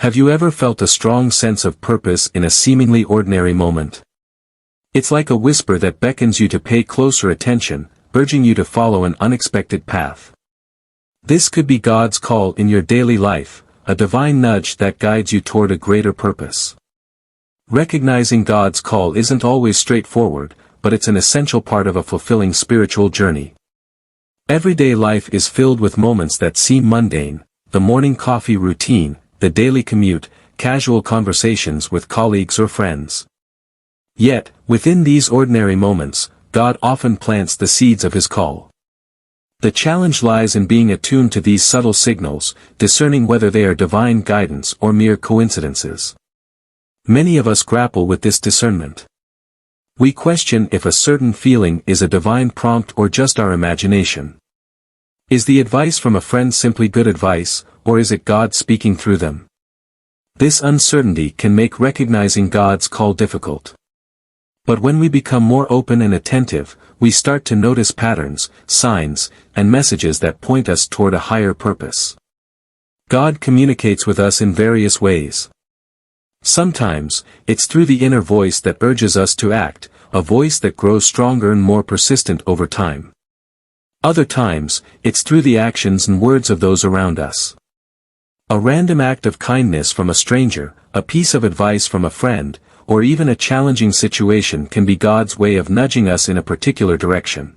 Have you ever felt a strong sense of purpose in a seemingly ordinary moment? It's like a whisper that beckons you to pay closer attention, urging you to follow an unexpected path. This could be God's call in your daily life, a divine nudge that guides you toward a greater purpose. Recognizing God's call isn't always straightforward, but it's an essential part of a fulfilling spiritual journey. Everyday life is filled with moments that seem mundane: the morning coffee routine, the daily commute, casual conversations with colleagues or friends. Yet, within these ordinary moments, God often plants the seeds of His call. The challenge lies in being attuned to these subtle signals, discerning whether they are divine guidance or mere coincidences. Many of us grapple with this discernment. We question if a certain feeling is a divine prompt or just our imagination. Is the advice from a friend simply good advice, or is it God speaking through them? This uncertainty can make recognizing God's call difficult. But when we become more open and attentive, we start to notice patterns, signs, and messages that point us toward a higher purpose. God communicates with us in various ways. Sometimes, it's through the inner voice that urges us to act, a voice that grows stronger and more persistent over time. Other times, it's through the actions and words of those around us. A random act of kindness from a stranger, a piece of advice from a friend, or even a challenging situation can be God's way of nudging us in a particular direction.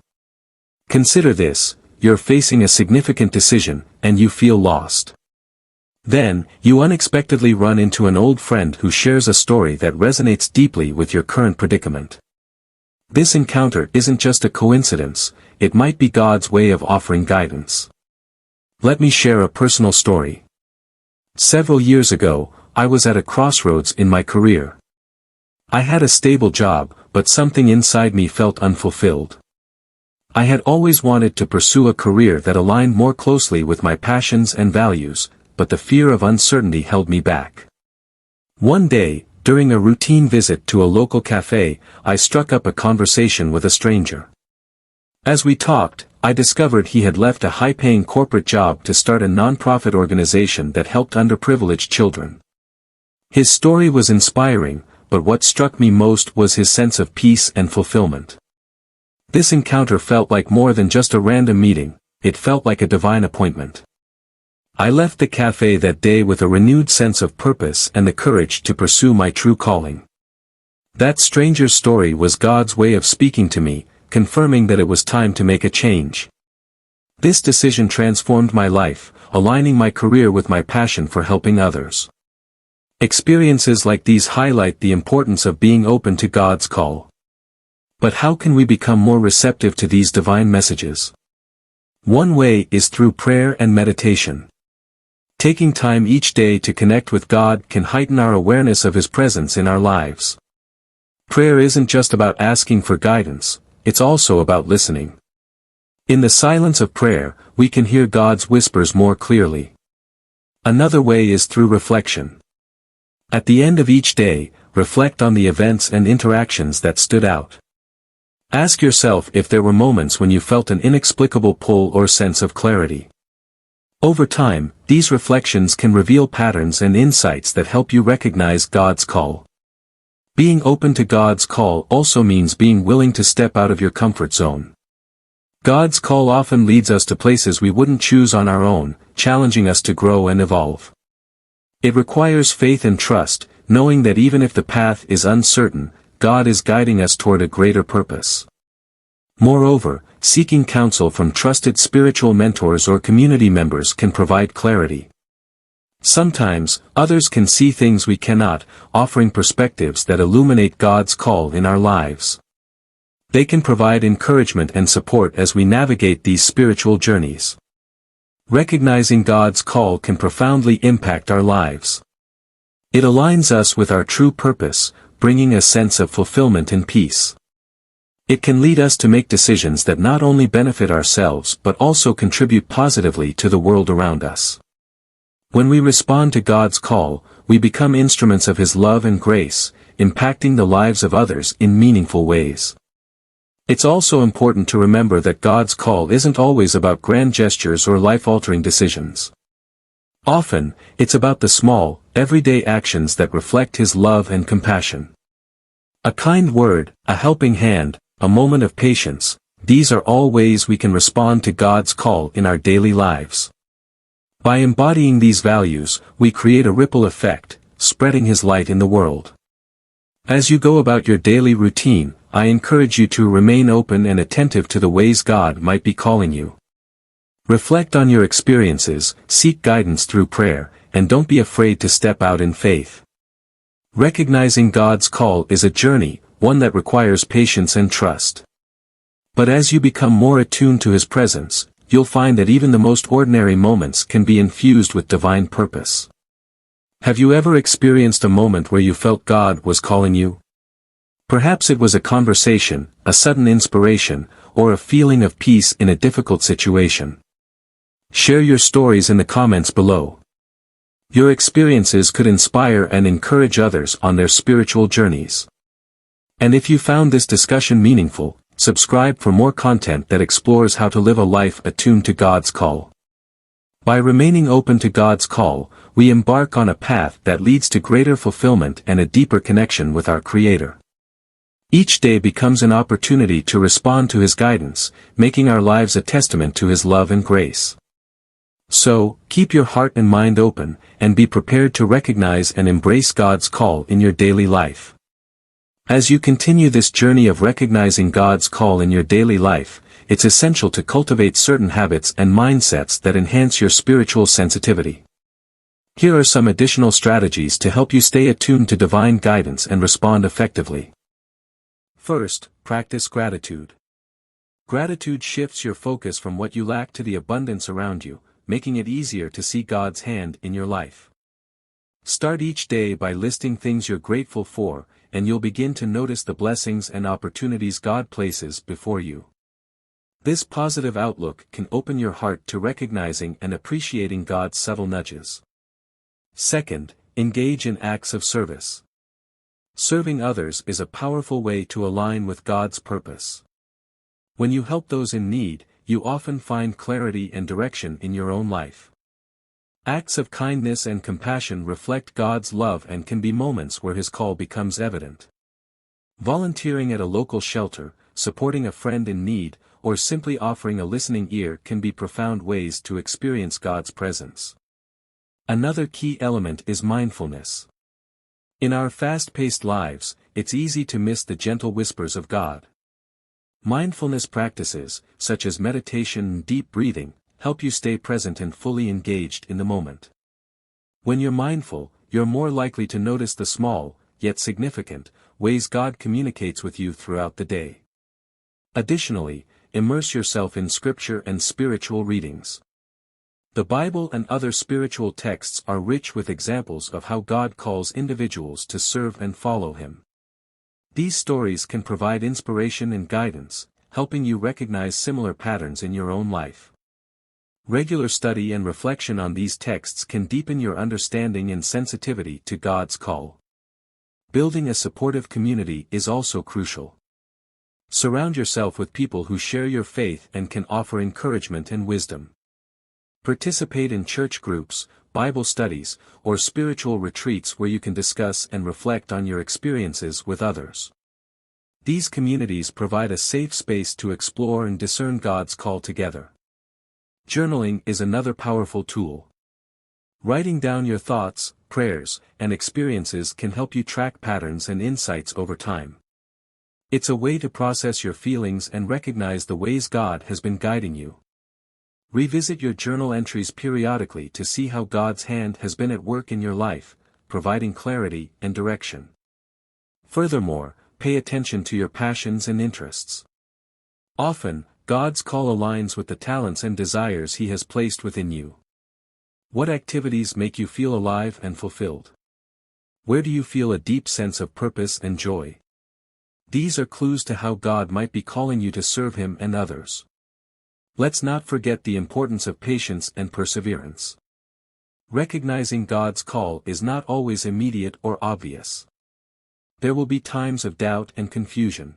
Consider this: you're facing a significant decision, and you feel lost. Then, you unexpectedly run into an old friend who shares a story that resonates deeply with your current predicament. This encounter isn't just a coincidence, it might be God's way of offering guidance. Let me share a personal story. Several years ago, I was at a crossroads in my career. I had a stable job, but something inside me felt unfulfilled. I had always wanted to pursue a career that aligned more closely with my passions and values, but the fear of uncertainty held me back. One day, during a routine visit to a local cafe, I struck up a conversation with a stranger. As we talked, I discovered he had left a high-paying corporate job to start a nonprofit organization that helped underprivileged children. His story was inspiring, but what struck me most was his sense of peace and fulfillment. This encounter felt like more than just a random meeting, it felt like a divine appointment. I left the cafe that day with a renewed sense of purpose and the courage to pursue my true calling. That stranger's story was God's way of speaking to me, confirming that it was time to make a change. This decision transformed my life, aligning my career with my passion for helping others. Experiences like these highlight the importance of being open to God's call. But how can we become more receptive to these divine messages? One way is through prayer and meditation. Taking time each day to connect with God can heighten our awareness of His presence in our lives. Prayer isn't just about asking for guidance, it's also about listening. In the silence of prayer, we can hear God's whispers more clearly. Another way is through reflection. At the end of each day, reflect on the events and interactions that stood out. Ask yourself if there were moments when you felt an inexplicable pull or sense of clarity. Over time, these reflections can reveal patterns and insights that help you recognize God's call. Being open to God's call also means being willing to step out of your comfort zone. God's call often leads us to places we wouldn't choose on our own, challenging us to grow and evolve. It requires faith and trust, knowing that even if the path is uncertain, God is guiding us toward a greater purpose. Moreover, seeking counsel from trusted spiritual mentors or community members can provide clarity. Sometimes, others can see things we cannot, offering perspectives that illuminate God's call in our lives. They can provide encouragement and support as we navigate these spiritual journeys. Recognizing God's call can profoundly impact our lives. It aligns us with our true purpose, bringing a sense of fulfillment and peace. It can lead us to make decisions that not only benefit ourselves but also contribute positively to the world around us. When we respond to God's call, we become instruments of His love and grace, impacting the lives of others in meaningful ways. It's also important to remember that God's call isn't always about grand gestures or life-altering decisions. Often, it's about the small, everyday actions that reflect His love and compassion. A kind word, a helping hand, a moment of patience, these are all ways we can respond to God's call in our daily lives. By embodying these values, we create a ripple effect, spreading His light in the world. As you go about your daily routine, I encourage you to remain open and attentive to the ways God might be calling you. Reflect on your experiences, seek guidance through prayer, and don't be afraid to step out in faith. Recognizing God's call is a journey, one that requires patience and trust. But as you become more attuned to His presence, you'll find that even the most ordinary moments can be infused with divine purpose. Have you ever experienced a moment where you felt God was calling you? Perhaps it was a conversation, a sudden inspiration, or a feeling of peace in a difficult situation. Share your stories in the comments below. Your experiences could inspire and encourage others on their spiritual journeys. And if you found this discussion meaningful, subscribe for more content that explores how to live a life attuned to God's call. By remaining open to God's call, we embark on a path that leads to greater fulfillment and a deeper connection with our Creator. Each day becomes an opportunity to respond to His guidance, making our lives a testament to His love and grace. So, keep your heart and mind open, and be prepared to recognize and embrace God's call in your daily life. As you continue this journey of recognizing God's call in your daily life, it's essential to cultivate certain habits and mindsets that enhance your spiritual sensitivity. Here are some additional strategies to help you stay attuned to divine guidance and respond effectively. First, practice gratitude. Gratitude shifts your focus from what you lack to the abundance around you, making it easier to see God's hand in your life. Start each day by listing things you're grateful for, and you'll begin to notice the blessings and opportunities God places before you. This positive outlook can open your heart to recognizing and appreciating God's subtle nudges. Second, engage in acts of service. Serving others is a powerful way to align with God's purpose. When you help those in need, you often find clarity and direction in your own life. Acts of kindness and compassion reflect God's love and can be moments where His call becomes evident. Volunteering at a local shelter, supporting a friend in need, or simply offering a listening ear can be profound ways to experience God's presence. Another key element is mindfulness. In our fast-paced lives, it's easy to miss the gentle whispers of God. Mindfulness practices, such as meditation and deep breathing, help you stay present and fully engaged in the moment. When you're mindful, you're more likely to notice the small, yet significant, ways God communicates with you throughout the day. Additionally, immerse yourself in scripture and spiritual readings. The Bible and other spiritual texts are rich with examples of how God calls individuals to serve and follow Him. These stories can provide inspiration and guidance, helping you recognize similar patterns in your own life. Regular study and reflection on these texts can deepen your understanding and sensitivity to God's call. Building a supportive community is also crucial. Surround yourself with people who share your faith and can offer encouragement and wisdom. Participate in church groups, Bible studies, or spiritual retreats where you can discuss and reflect on your experiences with others. These communities provide a safe space to explore and discern God's call together. Journaling is another powerful tool. Writing down your thoughts, prayers, and experiences can help you track patterns and insights over time. It's a way to process your feelings and recognize the ways God has been guiding you. Revisit your journal entries periodically to see how God's hand has been at work in your life, providing clarity and direction. Furthermore, pay attention to your passions and interests. Often, God's call aligns with the talents and desires He has placed within you. What activities make you feel alive and fulfilled? Where do you feel a deep sense of purpose and joy? These are clues to how God might be calling you to serve Him and others. Let's not forget the importance of patience and perseverance. Recognizing God's call is not always immediate or obvious. There will be times of doubt and confusion.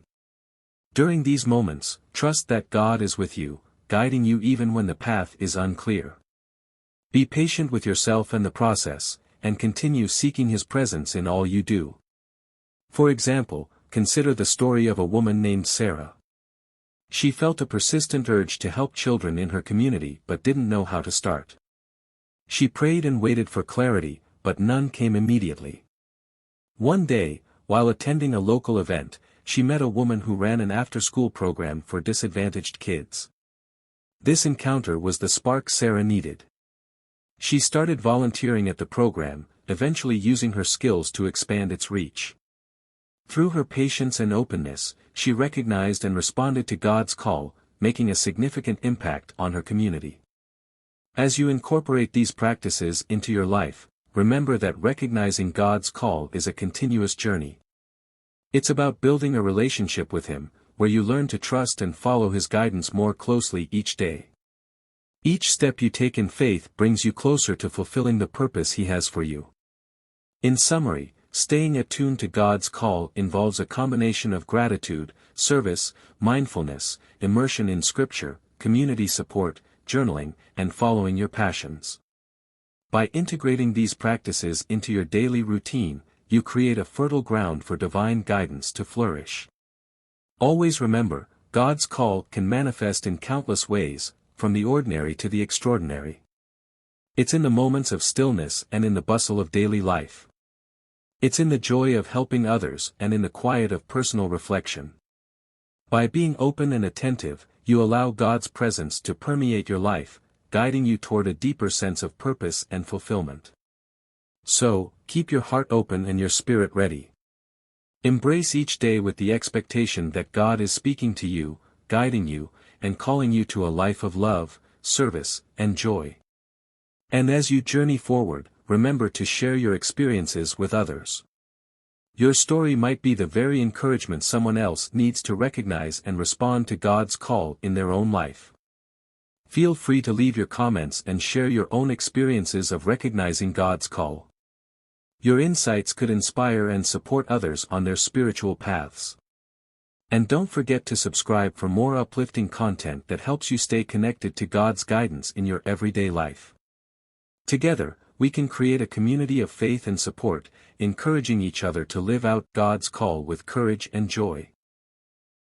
During these moments, trust that God is with you, guiding you even when the path is unclear. Be patient with yourself and the process, and continue seeking His presence in all you do. For example, consider the story of a woman named Sarah. She felt a persistent urge to help children in her community but didn't know how to start. She prayed and waited for clarity, but none came immediately. One day, while attending a local event, she met a woman who ran an after-school program for disadvantaged kids. This encounter was the spark Sarah needed. She started volunteering at the program, eventually using her skills to expand its reach. Through her patience and openness, she recognized and responded to God's call, making a significant impact on her community. As you incorporate these practices into your life, remember that recognizing God's call is a continuous journey. It's about building a relationship with Him, where you learn to trust and follow His guidance more closely each day. Each step you take in faith brings you closer to fulfilling the purpose He has for you. In summary, staying attuned to God's call involves a combination of gratitude, service, mindfulness, immersion in Scripture, community support, journaling, and following your passions. By integrating these practices into your daily routine, you create a fertile ground for divine guidance to flourish. Always remember, God's call can manifest in countless ways, from the ordinary to the extraordinary. It's in the moments of stillness and in the bustle of daily life. It's in the joy of helping others and in the quiet of personal reflection. By being open and attentive, you allow God's presence to permeate your life, guiding you toward a deeper sense of purpose and fulfillment. So, keep your heart open and your spirit ready. Embrace each day with the expectation that God is speaking to you, guiding you, and calling you to a life of love, service, and joy. And as you journey forward, remember to share your experiences with others. Your story might be the very encouragement someone else needs to recognize and respond to God's call in their own life. Feel free to leave your comments and share your own experiences of recognizing God's call. Your insights could inspire and support others on their spiritual paths. And don't forget to subscribe for more uplifting content that helps you stay connected to God's guidance in your everyday life. Together, we can create a community of faith and support, encouraging each other to live out God's call with courage and joy.